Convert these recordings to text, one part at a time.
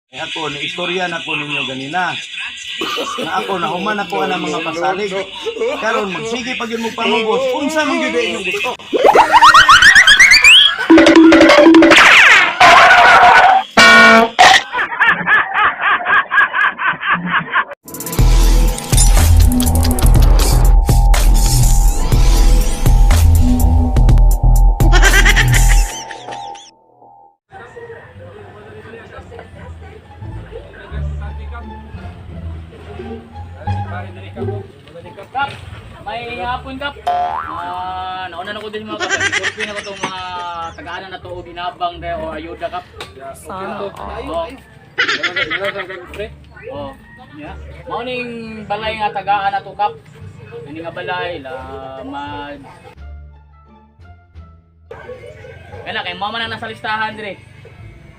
Eh ako, istorya na ko ninyo ganina. Na ako, nahuman ako ng mga pasalig. Karon magsige pag yun mo pamubos, unsa man gyud inyong gusto. Kap, may hapon kap. Nauna na ko din mga kapatid. Kurpin na ko itong mga tagaan na to o binabang o ayuda kap. Mauning balay nga tagaan na to kap. Hindi nga balay la Kaya kay mama na nasa listahan dire.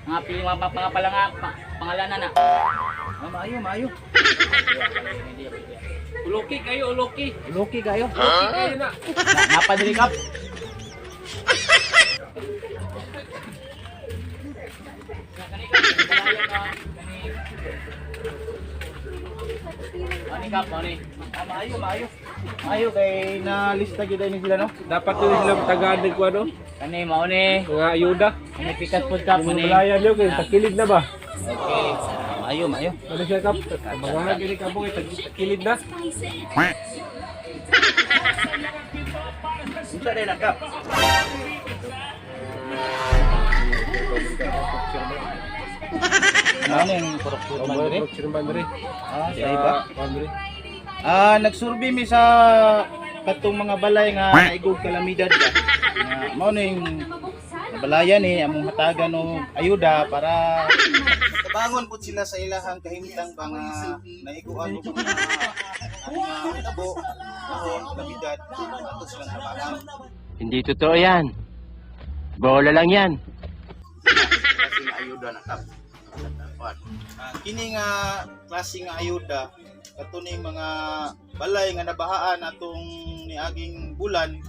Mga piling mga pangalanan na. Maayo. Uloki kayo. Uloki kayo na. Napadiri kap. Ani kap, ani. Maayo kay na lista gyud ni sila no. Dapat yun sila tagaan ko ano? Kani mao ni Mga ayuda. Kani pikas pud kap ni. Malayan nyo kayo, takilid na ba? Okay. Maayo. Ano siya kap? Mga gini ka mo, takilid na. Unsa day na kap? Ano yung korupsyon man dire? Bandri. Sa iba? Bandri. Nagsurvey mi sa katong mga balay nga naigog kalamidad ba. Mao ning balayan ni among hatagan og ayuda para tabangon pud sila sa ilahang kahimtang ba nga naiguan og mga tabo o kalamidad ato silang tabangan. Hindi totoo yan. Bola lang yan. Kasi nga ayuda na kap. Kini nga klase nga ayuda katuning mga balay nga nabahaan atong niaging bulan.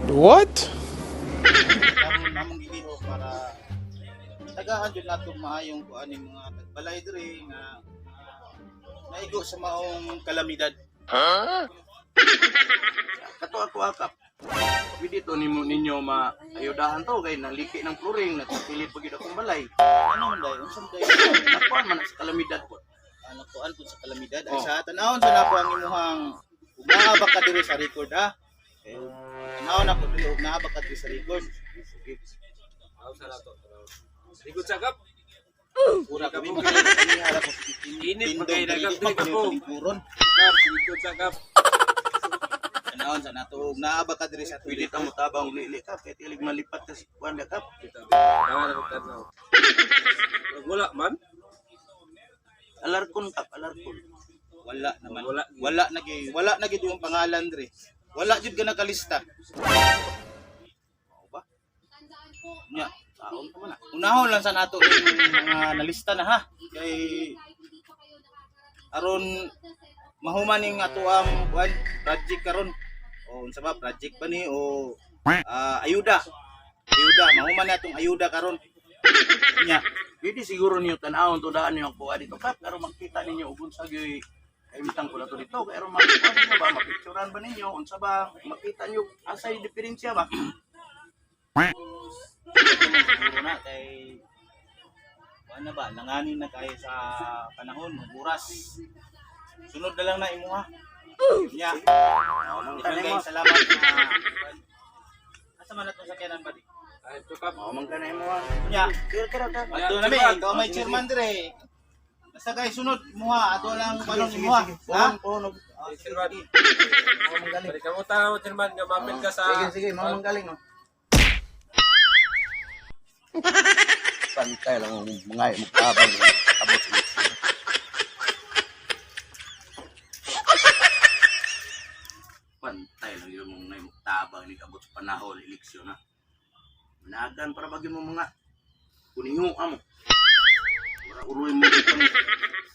What? Karon namong giliho para tagaan jud nato maayong kuan mga balay diri nga naigo sa maong kalamidad. Kato ako akap. Pwede to ninyo maayudahan to kay naliki ng pluring nagpilit pag gid akong balay. Ano man dai? Unsa day? Nakuan man sa kalamidad po. Nakuan po sa kalamidad. Ay sa tanawon sa nako ang imuhang umaabak ka diri sa record ha. Tanawon ako diri umaabak ka diri sa record. Likod sa kap. Pura kami harap sa Init magay na kap diri ko. puron. Kap, likod sa kap. Tanawon sa nato umaabak ka diri sa pwede ta mo tabang lili ka kay tilig malipat ka sa kuan da kap. Tama na tanaw. Wala man. Alarkon kap, alarkon. Wala naman. Wala. Wala na gid yung pangalan diri. Wala jud ka nakalista. Mao ba? Nya, taon pa man. Unahon lang sa nato yung mga nalista na ha. Kay aron mahuman ning ato ang kuan project karon. O unsa ba project ba ni o ayuda. Ayuda, mahuman na atong ayuda karon. Nya, pwede siguro niyo tanawon to daan niyo po dito kap pero makita ninyo ug unsa gyud kaimtang ko to dito pero makita niyo ba mapicturean ba ninyo unsa ba makita niyo asay diferensya ba. Siguro na kay ano ba nanganin na kay sa panahon ng oras. Sunod na lang na imo ha. Nya. Salamat na. Asa man ato sa kanan ba di? Ay, to kap. Man ka na imo ha. Nya. Ato na mi, ikaw may chairman dire. Basta kay sunod mo ha, ato lang balon mo ha. Ha? Sige. Balik ka mo tao, Jerman, nga mapil ka sa... Sige, mo manggaling no. Pantay lang mga mukhabang abot. Pantay lang yung mga mukhabang ni kabot panahon eleksyon na. Managan para bagi mo mga kuningo amo. Para uloy mo itong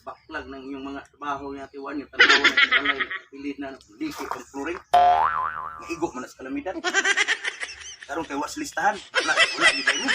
baklag ng iyong mga trabaho nga tiwan niyo tanaw na balay pilit na diki ang flooring. Naigo man sa kalamidad. Karon kay was listahan. Wala gid mo.